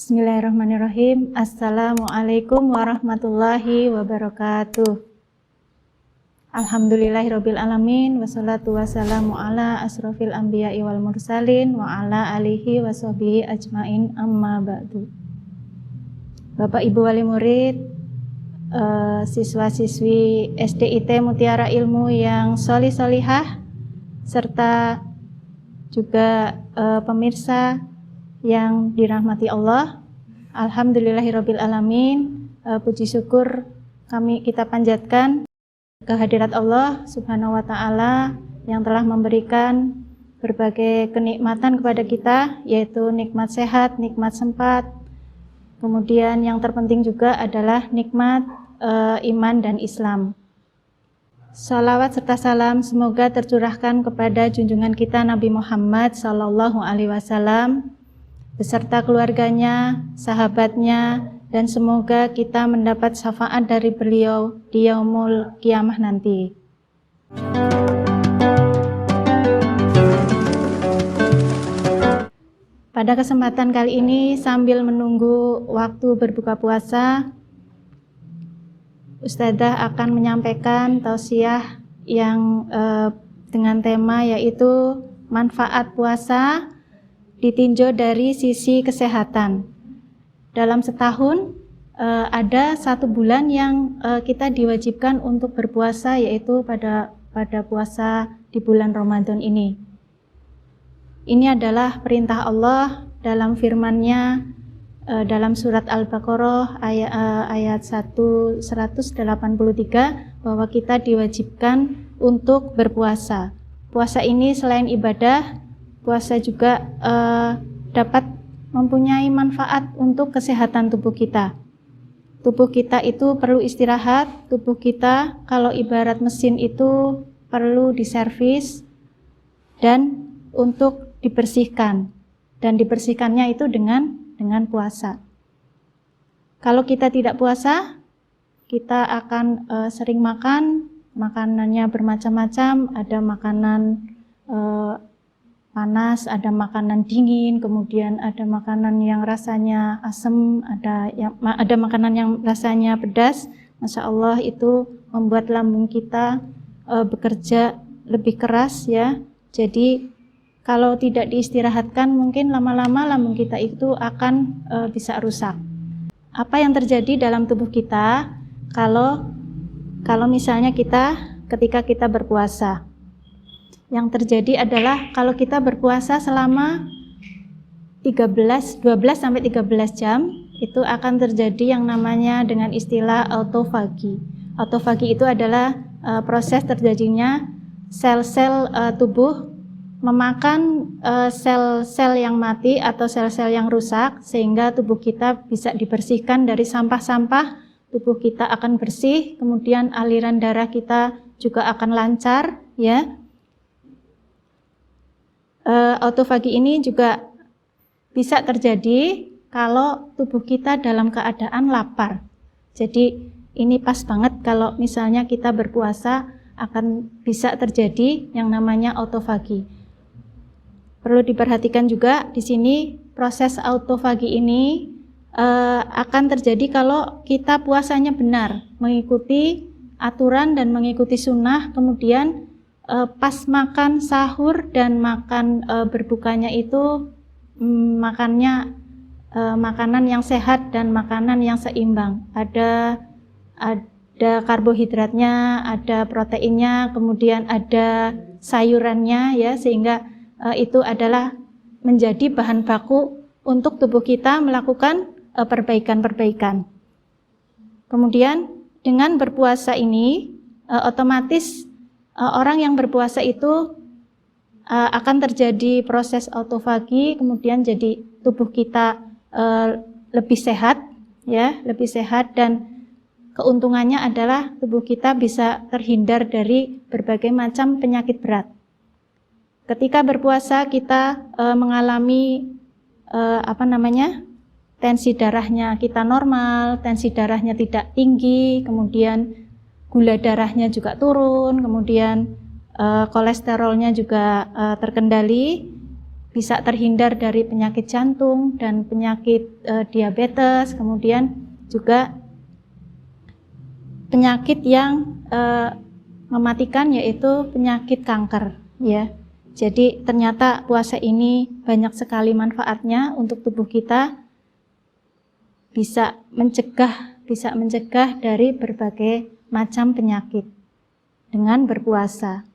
Bismillahirrahmanirrahim. Assalamualaikum warahmatullahi wabarakatuh. Alhamdulillahirabbil alamin wassalatu wassalamu ala asrofil anbiya'i wal mursalin wa ala alihi washabihi ajmain amma ba'du. Bapak Ibu wali murid, siswa-siswi SDIT Mutiara Ilmu yang sholih-sholihah, serta juga pemirsa yang dirahmati Allah. Alhamdulillahirabbil alamin. Puji syukur kita panjatkan kehadirat Allah Subhanahu wa taala yang telah memberikan berbagai kenikmatan kepada kita, yaitu nikmat sehat, nikmat sempat. Kemudian yang terpenting juga adalah nikmat iman dan Islam. Salawat serta salam semoga tercurahkan kepada junjungan kita Nabi Muhammad sallallahu alaihi wasallam beserta keluarganya, sahabatnya, dan semoga kita mendapat syafaat dari beliau di yaumul kiamah nanti. Pada kesempatan kali ini, sambil menunggu waktu berbuka puasa, Ustadzah akan menyampaikan tausiah yang dengan tema yaitu manfaat puasa ditinjau dari sisi kesehatan. Dalam setahun ada 1 bulan yang kita diwajibkan untuk berpuasa, yaitu pada puasa di bulan Ramadan ini. Ini adalah perintah Allah dalam firman-Nya dalam surat Al-Baqarah ayat 183 bahwa kita diwajibkan untuk berpuasa. Puasa ini selain ibadah, puasa juga dapat mempunyai manfaat untuk kesehatan tubuh kita. Tubuh kita itu perlu istirahat, tubuh kita kalau ibarat mesin itu perlu diservis dan untuk dibersihkan. Dan dibersihkannya itu dengan puasa. Kalau kita tidak puasa, kita akan sering makanannya bermacam-macam, ada makanan panas, ada makanan dingin, kemudian ada makanan yang rasanya asam, ada makanan yang rasanya pedas. Masya Allah, itu membuat lambung kita bekerja lebih keras ya. Jadi kalau tidak diistirahatkan, mungkin lama-lama lambung kita itu akan bisa rusak. Apa yang terjadi dalam tubuh kita kalau misalnya ketika kita berpuasa? Yang terjadi adalah kalau kita berpuasa selama 12 sampai 13 jam, itu akan terjadi yang namanya dengan istilah autofagi. Autofagi itu adalah proses terjadinya sel-sel tubuh memakan sel-sel yang mati atau sel-sel yang rusak, sehingga tubuh kita bisa dibersihkan dari sampah-sampah, tubuh kita akan bersih, kemudian aliran darah kita juga akan lancar ya. Autofagi ini juga bisa terjadi kalau tubuh kita dalam keadaan lapar. Jadi ini pas banget kalau misalnya kita berpuasa akan bisa terjadi yang namanya autofagi. Perlu diperhatikan juga di sini proses autofagi ini akan terjadi kalau kita puasanya benar, mengikuti aturan dan mengikuti sunnah, kemudian pas makan sahur dan makan berbukanya itu makanan yang sehat dan makanan yang seimbang. Ada karbohidratnya, ada proteinnya, kemudian ada sayurannya ya, sehingga itu adalah menjadi bahan baku untuk tubuh kita melakukan perbaikan-perbaikan. Kemudian dengan berpuasa ini otomatis orang yang berpuasa itu akan terjadi proses autofagi, kemudian jadi tubuh kita lebih sehat ya, lebih sehat, dan keuntungannya adalah tubuh kita bisa terhindar dari berbagai macam penyakit berat. Ketika berpuasa kita mengalami tensi darahnya kita normal, tensi darahnya tidak tinggi, kemudian gula darahnya juga turun, kemudian kolesterolnya juga terkendali, bisa terhindar dari penyakit jantung dan penyakit diabetes, kemudian juga penyakit yang mematikan, yaitu penyakit kanker, ya. Jadi ternyata puasa ini banyak sekali manfaatnya untuk tubuh kita, bisa mencegah dari berbagai macam penyakit dengan berpuasa.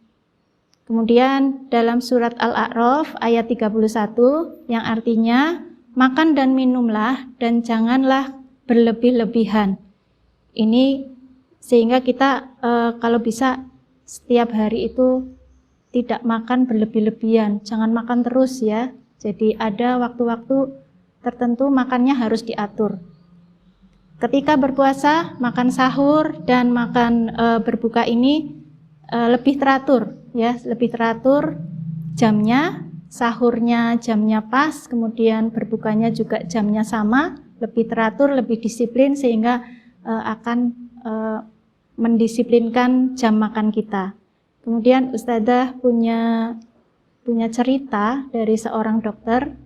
Kemudian dalam surat Al-A'raf ayat 31 yang artinya makan dan minumlah dan janganlah berlebih-lebihan. Ini sehingga kita kalau bisa setiap hari itu tidak makan berlebih-lebihan, jangan makan terus ya. Jadi ada waktu-waktu tertentu makannya harus diatur. Ketika berpuasa, makan sahur dan makan berbuka ini lebih teratur ya, lebih teratur jamnya, sahurnya jamnya pas, kemudian berbukanya juga jamnya sama, lebih teratur, lebih disiplin sehingga akan mendisiplinkan jam makan kita. Kemudian Ustadzah punya cerita dari seorang dokter.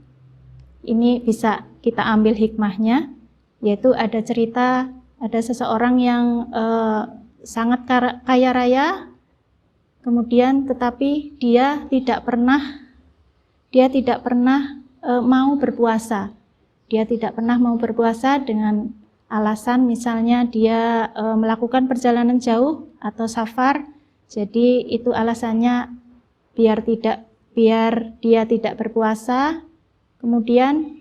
Ini bisa kita ambil hikmahnya, yaitu ada cerita ada seseorang yang sangat kaya raya, kemudian tetapi dia tidak pernah mau berpuasa. Dia tidak pernah mau berpuasa dengan alasan misalnya dia melakukan perjalanan jauh atau safar. Jadi itu alasannya biar dia tidak berpuasa. Kemudian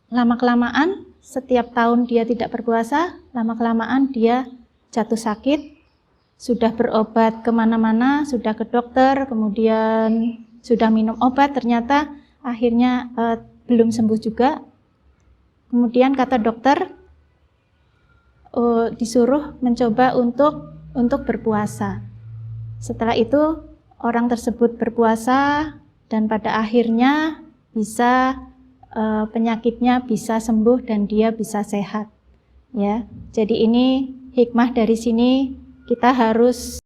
lama-kelamaan setiap tahun dia tidak berpuasa, lama-kelamaan dia jatuh sakit. Sudah berobat kemana-mana, sudah ke dokter, kemudian sudah minum obat, ternyata akhirnya belum sembuh juga. Kemudian kata dokter, disuruh mencoba untuk berpuasa. Setelah itu orang tersebut berpuasa dan pada akhirnya bisa penyakitnya bisa sembuh dan dia bisa sehat. Ya, jadi ini hikmah dari sini. Kita harus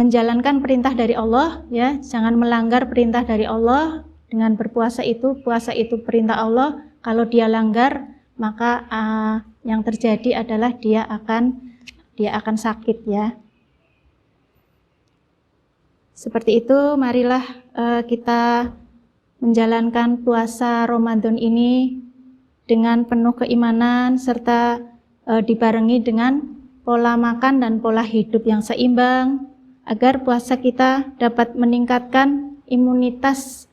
menjalankan perintah dari Allah, ya, jangan melanggar perintah dari Allah. Dengan berpuasa itu, puasa itu perintah Allah. Kalau dia langgar, maka yang terjadi adalah dia akan sakit, ya. Seperti itu, marilah kita menjalankan puasa Ramadan ini dengan penuh keimanan serta dibarengi dengan pola makan dan pola hidup yang seimbang, agar puasa kita dapat meningkatkan imunitas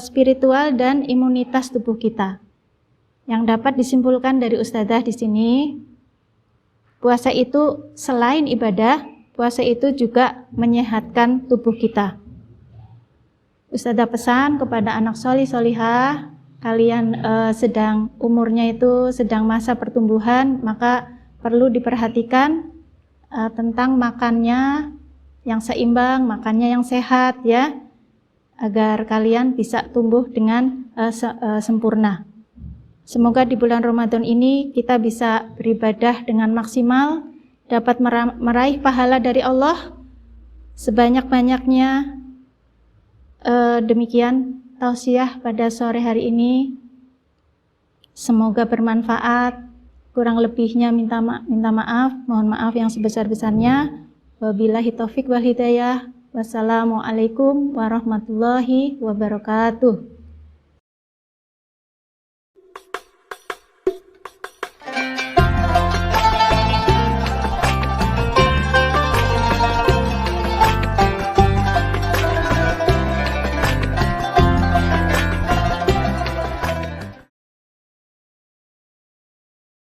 spiritual dan imunitas tubuh kita. Yang dapat disimpulkan dari Ustadzah di sini, puasa itu selain ibadah, puasa itu juga menyehatkan tubuh kita. Ustadzah pesan kepada anak solih-solihah, kalian sedang umurnya itu sedang masa pertumbuhan, maka perlu diperhatikan tentang makannya yang seimbang, makannya yang sehat, ya, agar kalian bisa tumbuh dengan sempurna. Semoga di bulan Ramadan ini kita bisa beribadah dengan maksimal, dapat meraih pahala dari Allah sebanyak-banyaknya. Demikian tausiah pada sore hari ini. Semoga bermanfaat. Kurang lebihnya minta maaf, mohon maaf yang sebesar-besarnya. Wabillahi taufik wal hidayah. Wassalamualaikum warahmatullahi wabarakatuh.